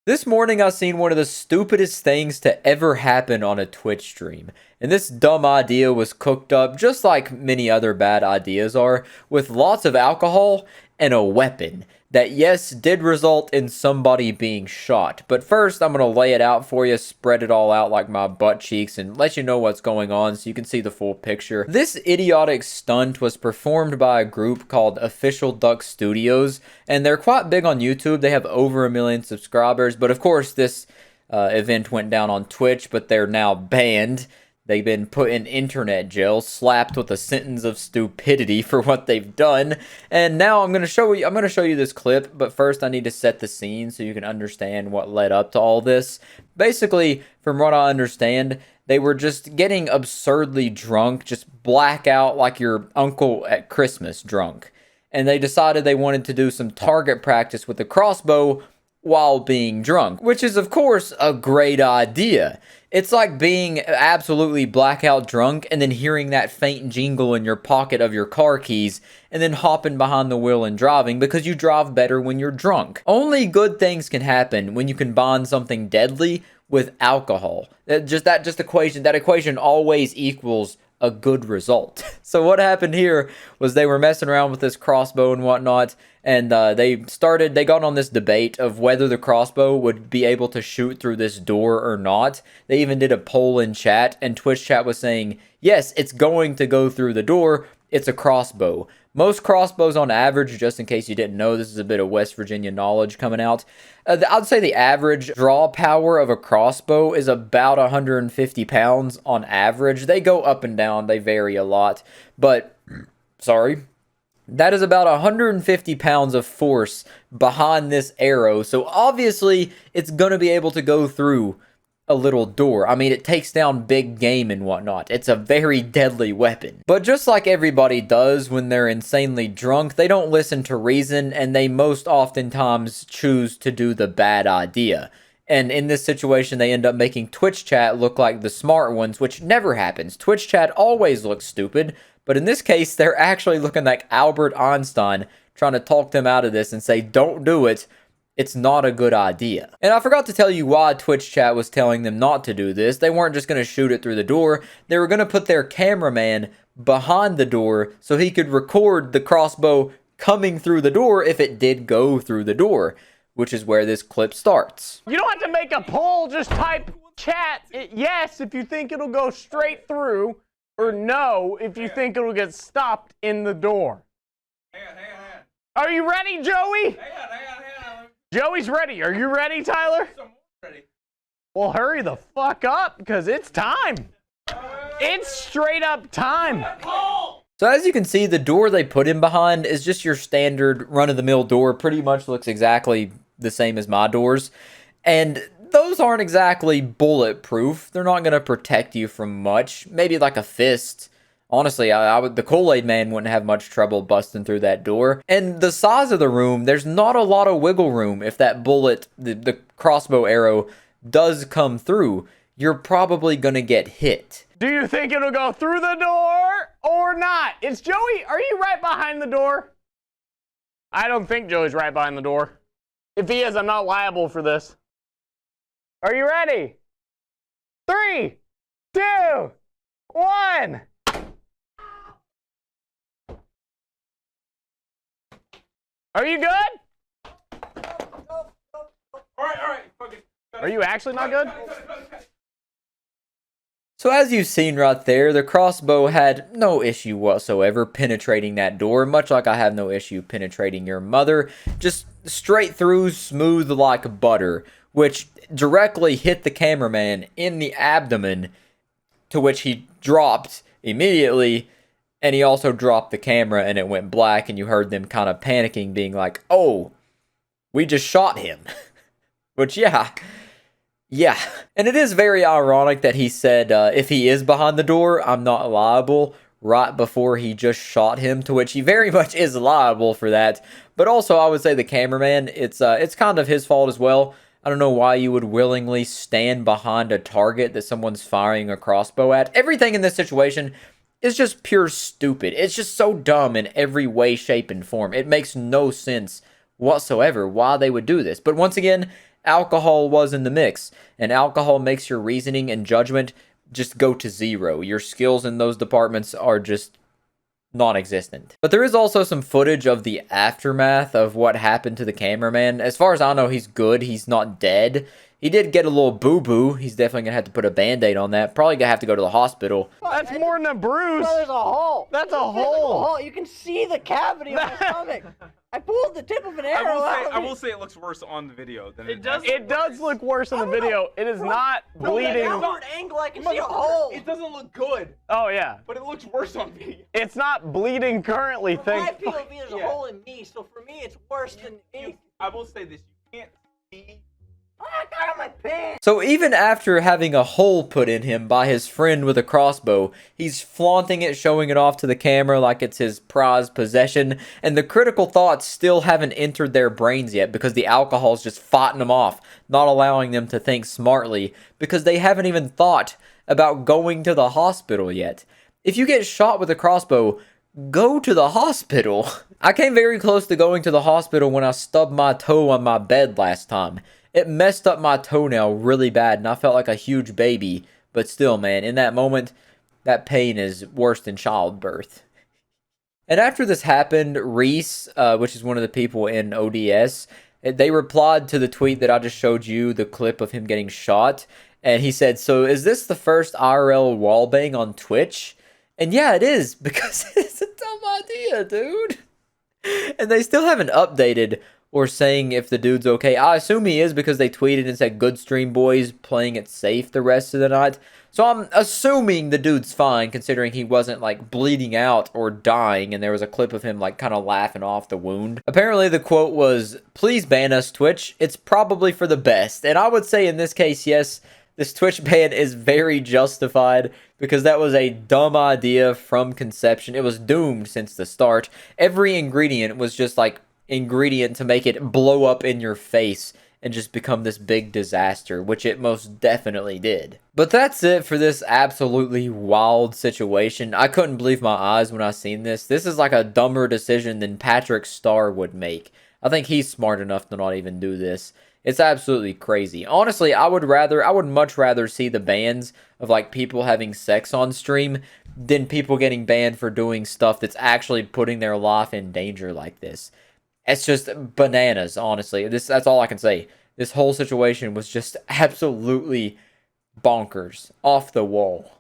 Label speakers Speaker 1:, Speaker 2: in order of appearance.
Speaker 1: This morning I seen one of the stupidest things to ever happen on a Twitch stream. And this dumb idea was cooked up just like many other bad ideas are, with lots of alcohol and a weapon that, yes, did result in somebody being shot. But first, I'm going to lay it out for you, spread it all out like my butt cheeks, and let you know what's going on so you can see the full picture. This idiotic stunt was performed by a group called Official Duck Studios, and they're quite big on YouTube. They have over 1 million subscribers, but of course, this event went down on Twitch, but they're now banned. They've been put in internet jail, slapped with a sentence of stupidity for what they've done. And now I'm going to show you this clip, but first I need to set the scene so you can understand what led up to all this. Basically, from what I understand, they were just getting absurdly drunk, just blackout like your uncle at Christmas drunk. And they decided they wanted to do some target practice with the crossbow while being drunk, which is of course a great idea. It's like being absolutely blackout drunk and then hearing that faint jingle in your pocket of your car keys and then hopping behind the wheel and driving because you drive better when you're drunk. Only good things can happen when you combine something deadly with alcohol. That equation always equals a good result. So what happened here was they were messing around with this crossbow and whatnot, and they got on this debate of whether the crossbow would be able to shoot through this door or not. They even did a poll in chat, and Twitch chat was saying, yes, it's going to go through the door. It's a crossbow. Most crossbows on average, just in case you didn't know, this is a bit of West Virginia knowledge coming out. I'd say the average draw power of a crossbow is about 150 pounds on average. They go up and down, they vary a lot. But, sorry, that is about 150 pounds of force behind this arrow. So obviously, it's going to be able to go through a little door. I mean, it takes down big game and whatnot. It's a very deadly weapon. But just like everybody does when they're insanely drunk, they don't listen to reason, and they most oftentimes choose to do the bad idea. And in this situation, they end up making Twitch chat look like the smart ones, which never happens. Twitch chat always looks stupid, but in this case, they're actually looking like Albert Einstein trying to talk them out of this and say, don't do it. It's not a good idea. And I forgot to tell you why Twitch chat was telling them not to do this. They weren't just going to shoot it through the door. They were going to put their cameraman behind the door so he could record the crossbow coming through the door if it did go through the door, which is where this clip starts.
Speaker 2: You don't have to make a poll, just type chat yes if you think it'll go straight through, or no if you think it'll get stopped in the door.
Speaker 3: Hang on.
Speaker 2: Are you ready, Joey?
Speaker 3: Hang on.
Speaker 2: Joey's ready. Are you ready, Tyler?
Speaker 3: Ready.
Speaker 2: Well, hurry the fuck up, because it's time. It's straight up time.
Speaker 1: So as you can see, the door they put him behind is just your standard run-of-the-mill door. Pretty much looks exactly the same as my doors. And those aren't exactly bulletproof. They're not going to protect you from much. Maybe like a fist. Honestly, the Kool-Aid man wouldn't have much trouble busting through that door. And the size of the room, there's not a lot of wiggle room if that bullet, the crossbow arrow, does come through. You're probably going to get hit.
Speaker 2: Do you think it'll go through the door or not? It's Joey. Are you right behind the door? I don't think Joey's right behind the door. If he is, I'm not liable for this. Are you ready? 3, 2, 1. Are you good?
Speaker 3: All right. Fucking.
Speaker 2: Are you actually not good?
Speaker 1: So as you've seen right there, the crossbow had no issue whatsoever penetrating that door, much like I have no issue penetrating your mother. Just straight through, smooth like butter, which directly hit the cameraman in the abdomen, to which he dropped immediately. And he also dropped the camera and it went black, and you heard them kind of panicking, being like, oh, we just shot him. Which, yeah. And it is very ironic that he said, if he is behind the door, I'm not liable, right before he just shot him, to which he very much is liable for that. But also, I would say the cameraman, it's kind of his fault as well. I don't know why you would willingly stand behind a target that someone's firing a crossbow at. Everything in this situation is just pure stupid. It's just so dumb in every way, shape, and form. It makes no sense whatsoever why they would do this. But once again, alcohol was in the mix, and alcohol makes your reasoning and judgment just go to zero. Your skills in those departments are just non-existent. But there is also some footage of the aftermath of what happened to the cameraman. As far as I know, he's good. He's not dead. He did get a little boo-boo. He's definitely gonna have to put a band-aid on that. Probably gonna have to go to the hospital.
Speaker 2: That's more than a bruise.
Speaker 4: Bro, there's a hole.
Speaker 2: That's a
Speaker 4: There's like
Speaker 2: hole.
Speaker 4: You can see the cavity of my stomach. I pulled the tip of an arrow out of
Speaker 3: I
Speaker 4: it.
Speaker 3: will say it looks worse on the video than
Speaker 5: It does.
Speaker 2: It does look worse in the video. It is not bleeding.
Speaker 4: Downward angle, I can see a hole.
Speaker 3: It doesn't look good,
Speaker 2: Oh yeah.
Speaker 3: but it looks worse on video.
Speaker 2: It's not bleeding currently,
Speaker 4: From my
Speaker 2: thank
Speaker 4: POV, there's a
Speaker 3: Yeah.
Speaker 4: hole in me, so for me, it's worse than anything.
Speaker 3: I will say this: you can't see.
Speaker 4: Oh, I got on my pants.
Speaker 1: So even after having a hole put in him by his friend with a crossbow, he's flaunting it, showing it off to the camera like it's his prized possession, and the critical thoughts still haven't entered their brains yet because the alcohol's just fighting them off, not allowing them to think smartly because they haven't even thought about going to the hospital yet. If you get shot with a crossbow, go to the hospital. I came very close to going to the hospital when I stubbed my toe on my bed last time. It messed up my toenail really bad, and I felt like a huge baby. But still, man, in that moment, that pain is worse than childbirth. And after this happened, Reese, which is one of the people in ODS, they replied to the tweet that I just showed you, the clip of him getting shot. And he said, so is this the first IRL wallbang on Twitch? And yeah, it is, because it's a dumb idea, dude. And they still haven't updated or saying if the dude's okay. I assume he is because they tweeted and said, good stream boys, playing it safe the rest of the night. So I'm assuming the dude's fine, considering he wasn't, like, bleeding out or dying, and there was a clip of him, like, kind of laughing off the wound. Apparently the quote was, please ban us, Twitch. It's probably for the best. And I would say in this case, yes, this Twitch ban is very justified because that was a dumb idea from conception. It was doomed since the start. Every ingredient was just like ingredient to make it blow up in your face and just become this big disaster, which it most definitely did. But that's it for this absolutely wild situation. I couldn't believe my eyes when I seen this. This is like a dumber decision than Patrick Starr would make. I think he's smart enough to not even do this. It's absolutely crazy. Honestly, I would much rather see the bans of like people having sex on stream than people getting banned for doing stuff that's actually putting their life in danger like this. It's just bananas, honestly. That's all I can say. This whole situation was just absolutely bonkers, off the wall.